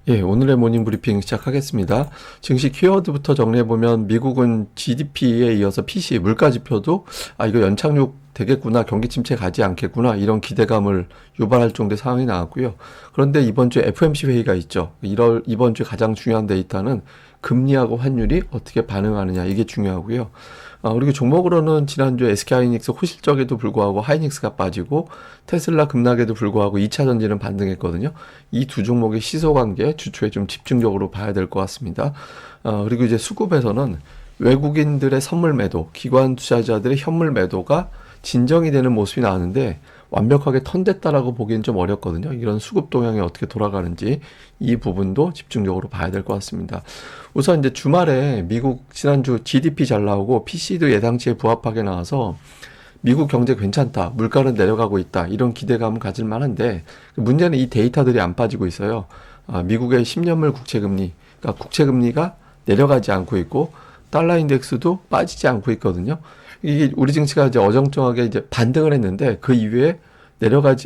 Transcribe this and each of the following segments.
예, 오늘의 모닝 브리핑 시작하겠습니다. 증시 키워드부터 정리해보면 미국은 GDP에 이어서 PC, 물가 지표도 이거 연착륙 되겠구나, 경기 침체 가지 않겠구나, 이런 기대감을 유발할 정도의 상황이 나왔고요. 그런데 이번 주에 FOMC 회의가 있죠. 이번 주 가장 중요한 데이터는 금리하고 환율이 어떻게 반응하느냐, 이게 중요하고요. 그리고 종목으로는 지난주에 SK하이닉스 호실적에도 불구하고 하이닉스가 빠지고 테슬라 급락에도 불구하고 2차 전지는 반등했거든요. 이 두 종목의 시소관계 주초에 좀 집중적으로 봐야 될 것 같습니다. 그리고 이제 수급에서는 외국인들의 선물 매도, 기관 투자자들의 현물 매도가 진정이 되는 모습이 나왔는데 완벽하게 턴됐다라고 보기엔 좀 어렵거든요. 이런 수급 동향이 어떻게 돌아가는지 이 부분도 집중적으로 봐야 될 것 같습니다. 우선 이제 주말에 미국 지난주 GDP 잘 나오고 PC도 예상치에 부합하게 나와서 미국 경제 괜찮다, 물가는 내려가고 있다, 이런 기대감을 가질 만한데 문제는 이 데이터들이 안 빠지고 있어요. 미국의 10년물 국채금리, 그러니까 국채금리가 내려가지 않고 있고 달러 인덱스도 빠지지 않고 있거든요. 이게 우리 증시가 이제 어정쩡하게 이제 반등을 했는데 그 이후에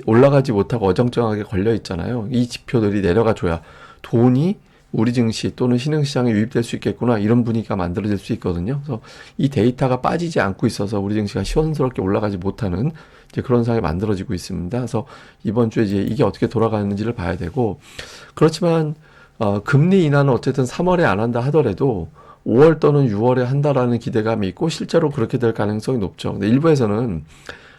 올라가지 못하고 어정쩡하게 걸려 있잖아요. 이 지표들이 내려가 줘야 돈이 우리 증시 또는 신흥시장에 유입될 수 있겠구나, 이런 분위기가 만들어질 수 있거든요. 그래서 이 데이터가 빠지지 않고 있어서 우리 증시가 시원스럽게 올라가지 못하는 이제 그런 상황이 만들어지고 있습니다. 그래서 이번 주에 이제 이게 어떻게 돌아가는지를 봐야 되고, 그렇지만 금리 인하는 어쨌든 3월에 안 한다 하더라도 5월 또는 6월에 한다라는 기대감이 있고 실제로 그렇게 될 가능성이 높죠. 근데 일부에서는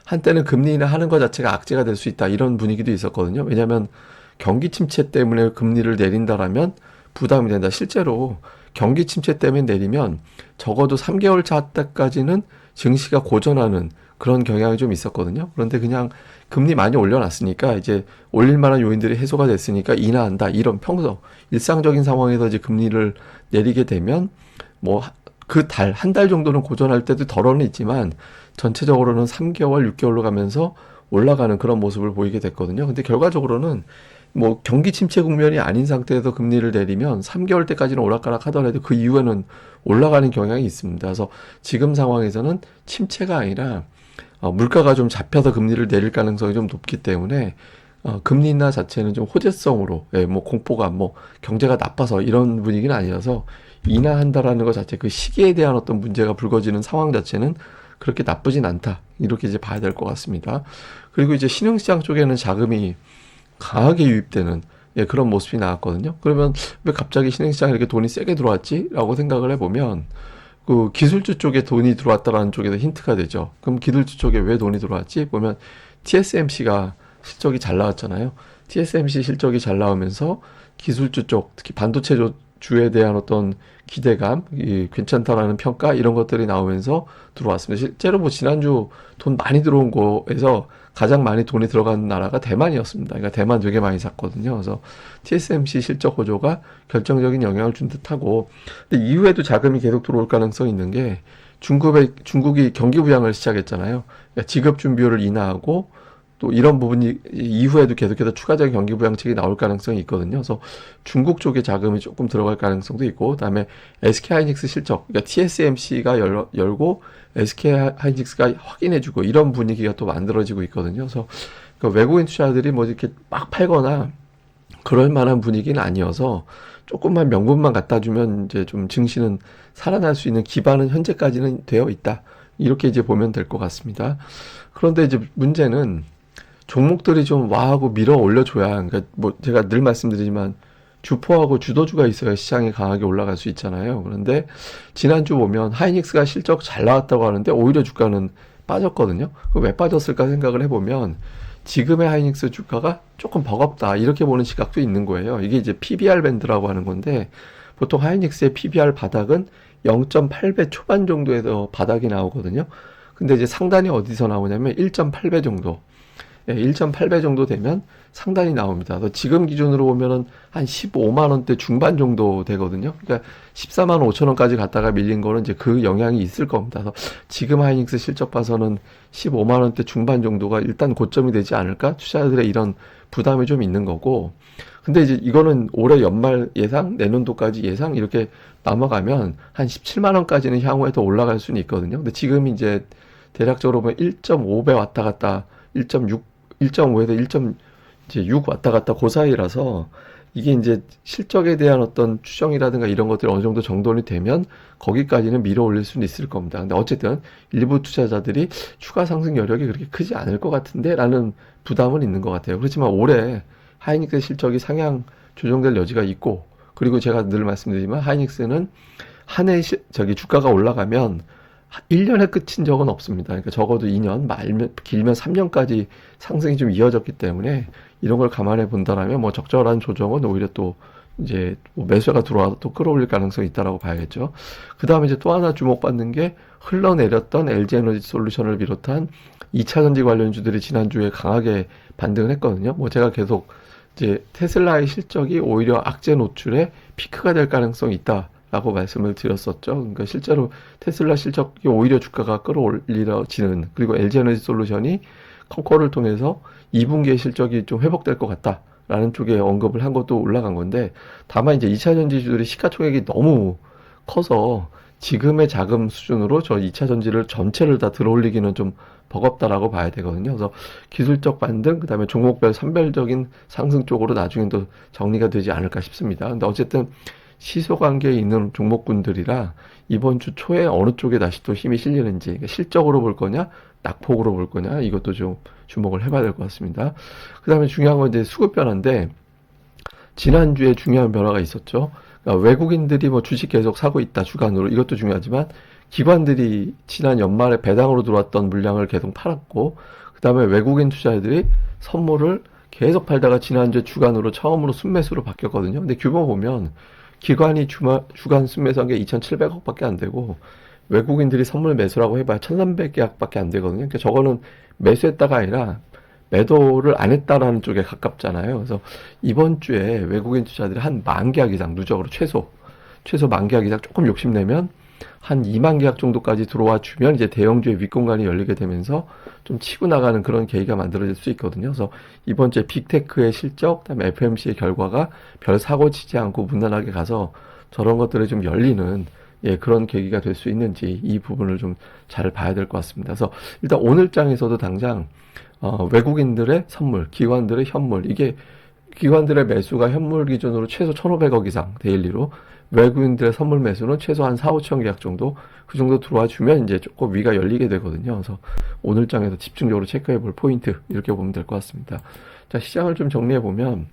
한때는 금리 인하 하는 것 자체가 악재가 될 수 있다, 이런 분위기도 있었거든요. 왜냐하면 경기 침체 때문에 금리를 내린다라면 부담이 된다. 실제로 경기 침체 때문에 내리면 적어도 3개월 차 때까지는 증시가 고전하는 그런 경향이 좀 있었거든요. 그런데 그냥 금리 많이 올려놨으니까 이제 올릴 만한 요인들이 해소가 됐으니까 인하한다, 이런 평소 일상적인 상황에서 이제 금리를 내리게 되면 뭐 그 한 달 정도는 고전할 때도 덜어는 있지만 전체적으로는 3개월, 6개월로 가면서 올라가는 그런 모습을 보이게 됐거든요. 근데 결과적으로는 뭐 경기 침체 국면이 아닌 상태에서 금리를 내리면 3개월 때까지는 오락가락 하더라도 그 이후에는 올라가는 경향이 있습니다. 그래서 지금 상황에서는 침체가 아니라 물가가 좀 잡혀서 금리를 내릴 가능성이 좀 높기 때문에 금리 인하 자체는 좀 호재성으로, 예, 뭐 공포가 뭐 경제가 나빠서 이런 분위기는 아니라서 인하한다라는 것 자체, 그 시기에 대한 어떤 문제가 불거지는 상황 자체는 그렇게 나쁘진 않다, 이렇게 이제 봐야 될 것 같습니다. 그리고 이제 신흥시장 쪽에는 자금이 강하게 유입되는, 예, 그런 모습이 나왔거든요. 그러면 왜 갑자기 신흥시장에 이렇게 돈이 세게 들어왔지? 라고 생각을 해보면 그 기술주 쪽에 돈이 들어왔다라는 쪽에서 힌트가 되죠. 그럼 기술주 쪽에 왜 돈이 들어왔지? 보면 TSMC가 실적이 잘 나왔잖아요. TSMC 실적이 잘 나오면서 기술주 쪽, 특히 반도체 주에 대한 어떤 기대감, 괜찮다라는 평가, 이런 것들이 나오면서 들어왔습니다. 실제로 뭐 지난주 돈 많이 들어온 거에서 가장 많이 돈이 들어간 나라가 대만이었습니다. 그러니까 대만 되게 많이 샀거든요. 그래서 TSMC 실적 호조가 결정적인 영향을 준 듯하고, 근데 이후에도 자금이 계속 들어올 가능성이 있는 게 중국이 경기 부양을 시작했잖아요. 그러니까 지급 준비율을 인하하고 또 이런 부분이 이후에도 계속해서 추가적인 경기 부양책이 나올 가능성이 있거든요. 그래서 중국 쪽에 자금이 조금 들어갈 가능성도 있고, 그다음에 SK하이닉스 실적, 그러니까 TSMC가 열고 SK하이닉스가 확인해주고, 이런 분위기가 또 만들어지고 있거든요. 그래서 그러니까 외국인 투자자들이 뭐 이렇게 막 팔거나 그럴 만한 분위기는 아니어서 조금만 명분만 갖다 주면 이제 좀 증시는 살아날 수 있는 기반은 현재까지는 되어 있다, 이렇게 이제 보면 될 것 같습니다. 그런데 이제 문제는 종목들이 좀 와하고 밀어 올려줘야, 그러니까 뭐 제가 늘 말씀드리지만 주포하고 주도주가 있어야 시장이 강하게 올라갈 수 있잖아요. 그런데 지난주 보면 하이닉스가 실적 잘 나왔다고 하는데 오히려 주가는 빠졌거든요. 왜 빠졌을까 생각을 해보면 지금의 하이닉스 주가가 조금 버겁다, 이렇게 보는 시각도 있는 거예요. 이게 이제 PBR 밴드라고 하는 건데 보통 하이닉스의 PBR 바닥은 0.8배 초반 정도에서 바닥이 나오거든요. 근데 이제 상단이 어디서 나오냐면 1.8배 정도. 1.8배 정도 되면 상단이 나옵니다. 그래서 지금 기준으로 보면은 한 15만 원대 중반 정도 되거든요. 그러니까 14만 5천 원까지 갔다가 밀린 거는 이제 그 영향이 있을 겁니다. 그래서 지금 하이닉스 실적 봐서는 15만 원대 중반 정도가 일단 고점이 되지 않을까? 투자자들의 이런 부담이 좀 있는 거고. 근데 이제 이거는 올해 연말 예상, 내년도까지 예상 이렇게 넘어가면 한 17만 원까지는 향후에 더 올라갈 수는 있거든요. 근데 지금 이제 대략적으로 보면 1.5배 왔다 갔다 1.6 1.5에서 1.6 왔다 갔다 그 사이라서 이게 이제 실적에 대한 어떤 추정이라든가 이런 것들이 어느 정도 정돈이 되면 거기까지는 밀어 올릴 수는 있을 겁니다. 근데 어쨌든 일부 투자자들이 추가 상승 여력이 그렇게 크지 않을 것 같은데 라는 부담은 있는 것 같아요. 그렇지만 올해 하이닉스 실적이 상향 조정될 여지가 있고, 그리고 제가 늘 말씀드리지만 하이닉스는 한 해 저기 주가가 올라가면 1년에 끝인 적은 없습니다. 그러니까 적어도 2년, 말면 길면 3년까지 상승이 좀 이어졌기 때문에 이런 걸 감안해 본다라면 뭐 적절한 조정은 오히려 또 이제 뭐 매수가 들어와서 또 끌어올릴 가능성이 있다라고 봐야겠죠. 그 다음에 이제 또 하나 주목받는 게 흘러내렸던 LG에너지 솔루션을 비롯한 2차 전지 관련주들이 지난주에 강하게 반등을 했거든요. 뭐 제가 계속 이제 테슬라의 실적이 오히려 악재 노출의 피크가 될 가능성이 있다라고 말씀을 드렸었죠. 그러니까 실제로 테슬라 실적이 오히려 주가가 끌어올리지는, 그리고 LG에너지 솔루션이 컨코를 통해서 2분기의 실적이 좀 회복될 것 같다라는 쪽에 언급을 한 것도 올라간 건데, 다만 이제 2차 전지주들이 시가총액이 너무 커서 지금의 자금 수준으로 저 2차 전지를 전체를 다 들어올리기는 좀 버겁다라고 봐야 되거든요. 그래서 기술적 반등, 그다음에 종목별 산별적인 상승 쪽으로 나중엔 또 정리가 되지 않을까 싶습니다. 근데 어쨌든 시소 관계에 있는 종목군들이라 이번 주 초에 어느 쪽에 다시 또 힘이 실리는지, 실적으로 볼 거냐, 낙폭으로 볼 거냐, 이것도 좀 주목을 해봐야 될 것 같습니다. 그 다음에 중요한 건 이제 수급 변화인데, 지난주에 중요한 변화가 있었죠. 그러니까 외국인들이 뭐 주식 계속 사고 있다, 주간으로. 이것도 중요하지만, 기관들이 지난 연말에 배당으로 들어왔던 물량을 계속 팔았고, 그 다음에 외국인 투자자들이 선물을 계속 팔다가 지난주에 주간으로 처음으로 순매수로 바뀌었거든요. 근데 규모 보면, 기관이 주간 순매수한 게 2,700억 밖에 안 되고, 외국인들이 선물 매수라고 해봐야 1,300계약밖에 안 되거든요. 그러니까 저거는 매수했다가 아니라 매도를 안 했다라는 쪽에 가깝잖아요. 그래서 이번 주에 외국인 투자들이 한 10,000계약 이상, 누적으로 최소 10,000계약 이상 조금 욕심내면 한 20,000계약 정도까지 들어와 주면 이제 대형주의 윗공간이 열리게 되면서 좀 치고 나가는 그런 계기가 만들어질 수 있거든요. 그래서 이번 주에 빅테크의 실적, 그다음에 FMC의 결과가 별 사고 치지 않고 무난하게 가서 저런 것들이 좀 열리는, 예, 그런 계기가 될 수 있는지 이 부분을 좀 잘 봐야 될 것 같습니다. 그래서 일단 오늘 장에서도 당장 외국인들의 선물, 기관들의 현물, 이게 기관들의 매수가 현물 기준으로 최소 1,500억 이상 데일리로, 외국인들의 선물 매수는 최소 한 4, 5천 계약 정도, 그 정도 들어와 주면 이제 조금 위가 열리게 되거든요. 그래서 오늘 장에서 집중적으로 체크해 볼 포인트, 이렇게 보면 될 것 같습니다. 자, 시장을 좀 정리해 보면,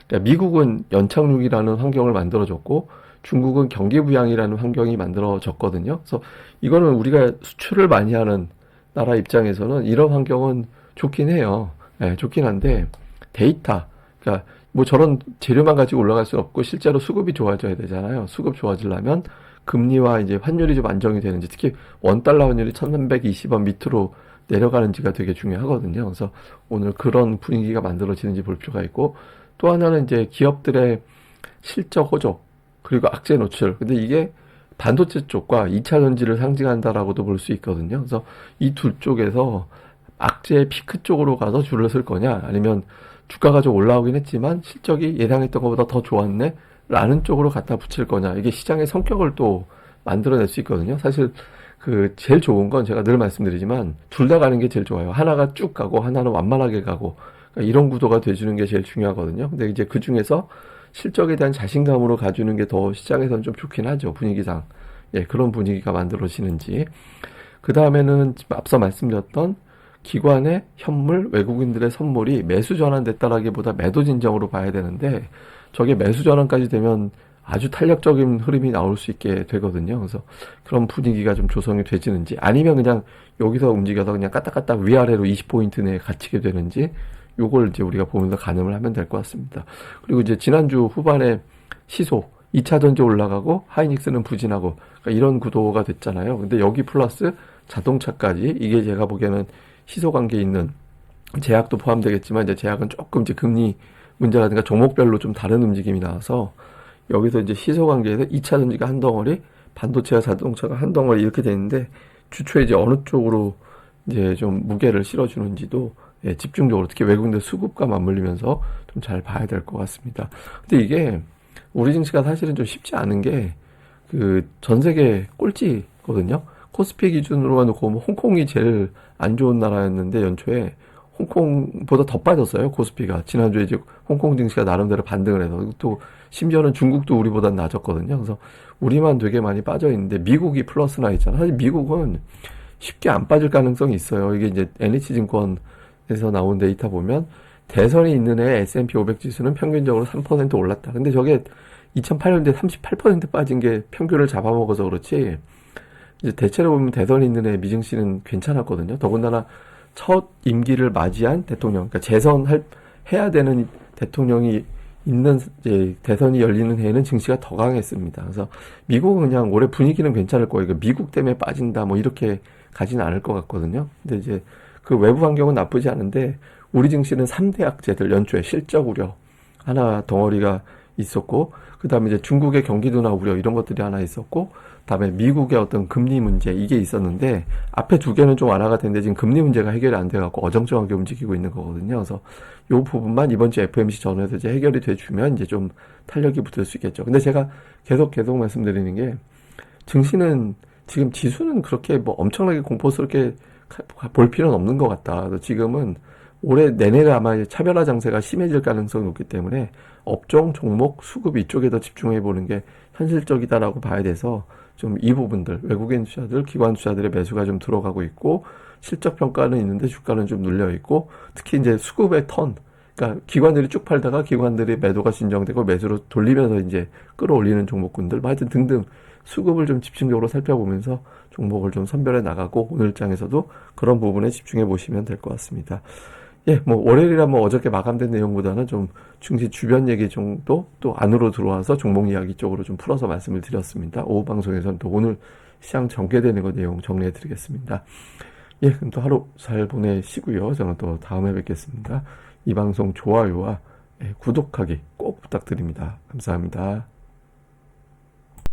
그러니까 미국은 연착륙이라는 환경을 만들어줬고, 중국은 경기 부양이라는 환경이 만들어졌거든요. 그래서 이거는 우리가 수출을 많이 하는 나라 입장에서는 이런 환경은 좋긴 해요. 네, 좋긴 한데 데이터, 그러니까 뭐 저런 재료만 가지고 올라갈 수는 없고 실제로 수급이 좋아져야 되잖아요. 수급 좋아지려면 금리와 이제 환율이 좀 안정이 되는지, 특히 원달러 환율이 1,320원 밑으로 내려가는지가 되게 중요하거든요. 그래서 오늘 그런 분위기가 만들어지는지 볼 필요가 있고, 또 하나는 이제 기업들의 실적 호조, 그리고 악재 노출. 근데 이게 반도체 쪽과 2차 전지를 상징한다라고도 볼 수 있거든요. 그래서 이 둘 쪽에서 악재의 피크 쪽으로 가서 줄을 쓸 거냐, 아니면 주가가 좀 올라오긴 했지만 실적이 예상했던 것보다 더 좋았네 라는 쪽으로 갖다 붙일 거냐, 이게 시장의 성격을 또 만들어낼 수 있거든요. 사실 그 제일 좋은 건 제가 늘 말씀드리지만 둘 다 가는 게 제일 좋아요. 하나가 쭉 가고 하나는 완만하게 가고, 그러니까 이런 구도가 돼주는 게 제일 중요하거든요. 근데 이제 그 중에서 실적에 대한 자신감으로 가주는 게 더 시장에서는 좀 좋긴 하죠, 분위기상. 예, 그런 분위기가 만들어지는지. 그 다음에는 앞서 말씀드렸던 기관의 현물, 외국인들의 선물이 매수 전환됐다라기보다 매도 진정으로 봐야 되는데, 저게 매수 전환까지 되면 아주 탄력적인 흐름이 나올 수 있게 되거든요. 그래서 그런 분위기가 좀 조성이 되지는지, 아니면 그냥 여기서 움직여서 그냥 까딱까딱 위아래로 20포인트 내에 갇히게 되는지, 요걸 이제 우리가 보면서 가늠을 하면 될 것 같습니다. 그리고 이제 지난주 후반에 시소, 2차 전지 올라가고 하이닉스는 부진하고, 그러니까 이런 구도가 됐잖아요. 근데 여기 플러스 자동차까지, 이게 제가 보기에는 시소 관계에 있는 제약도 포함되겠지만, 이제 제약은 조금 이제 금리 문제라든가 종목별로 좀 다른 움직임이 나와서 여기서 이제 시소 관계에서 2차 전지가 한 덩어리, 반도체와 자동차가 한 덩어리 이렇게 되는데, 주초에 이제 어느 쪽으로 이제 좀 무게를 실어주는지도, 예, 집중적으로 특히 외국인들 수급과 맞물리면서 좀 잘 봐야 될 것 같습니다. 근데 이게 우리 증시가 사실은 좀 쉽지 않은 게, 그 전 세계 꼴찌거든요. 코스피 기준으로만 놓고 보면 홍콩이 제일 안 좋은 나라였는데, 연초에 홍콩보다 더 빠졌어요. 코스피가. 지난주에 이제 홍콩 증시가 나름대로 반등을 해서 또 심지어는 중국도 우리보다 낮았거든요. 그래서 우리만 되게 많이 빠져 있는데 미국이 플러스나 있잖아. 사실 미국은 쉽게 안 빠질 가능성이 있어요. 이게 이제 NH증권에서 나온 데이터 보면 대선이 있는 해 S&P 500 지수는 평균적으로 3% 올랐다. 근데 저게 2008년도에 38% 빠진 게 평균을 잡아먹어서 그렇지. 이제 대체로 보면 대선이 있는 해 미증시는 괜찮았거든요. 더군다나 첫 임기를 맞이한 대통령, 그러니까 해야 되는 대통령이 있는 이제 대선이 열리는 해에는 증시가 더 강했습니다. 그래서 미국은 그냥 올해 분위기는 괜찮을 거예요. 그러니까 미국 때문에 빠진다 뭐 이렇게 가지는 않을 것 같거든요. 근데 이제 그 외부 환경은 나쁘지 않은데 우리 증시는 3대 악재들 연초에 실적 우려 하나 덩어리가 있었고 그다음에 이제 중국의 경기 둔화 우려 이런 것들이 하나 있었고 그다음에 미국의 어떤 금리 문제 이게 있었는데 앞에 두 개는 좀 완화가 됐는데 지금 금리 문제가 해결이 안 돼갖고 어정쩡하게 움직이고 있는 거거든요. 그래서 요 부분만 이번 주 FOMC 전후에서 이제 해결이 돼주면 이제 좀 탄력이 붙을 수 있겠죠. 근데 제가 계속 말씀드리는 게 증시는 지금 지수는 그렇게 뭐 엄청나게 공포스럽게 볼 필요는 없는 것 같다. 그래서 지금은 올해 내내가 아마 차별화 장세가 심해질 가능성이 높기 때문에 업종, 종목, 수급 이쪽에 더 집중해 보는 게 현실적이다라고 봐야 돼서 좀 이 부분들 외국인 투자들, 기관 투자들의 매수가 좀 들어가고 있고 실적 평가는 있는데 주가는 좀 눌려 있고 특히 이제 수급의 턴, 그러니까 기관들이 쭉 팔다가 기관들이 매도가 진정되고 매수로 돌리면서 이제 끌어올리는 종목군들, 뭐 하여튼 등등 수급을 좀 집중적으로 살펴보면서 종목을 좀 선별해 나가고 오늘 장에서도 그런 부분에 집중해 보시면 될 것 같습니다. 예, 뭐 월요일이라 뭐 어저께 마감된 내용보다는 좀 증시 주변 얘기 정도 또 안으로 들어와서 종목 이야기 쪽으로 좀 풀어서 말씀을 드렸습니다. 오후 방송에서는 또 오늘 시장 전개되는 거 내용 정리해 드리겠습니다. 예, 그럼 또 하루 잘 보내시고요. 저는 또 다음에 뵙겠습니다. 이 방송 좋아요와 구독하기 꼭 부탁드립니다. 감사합니다.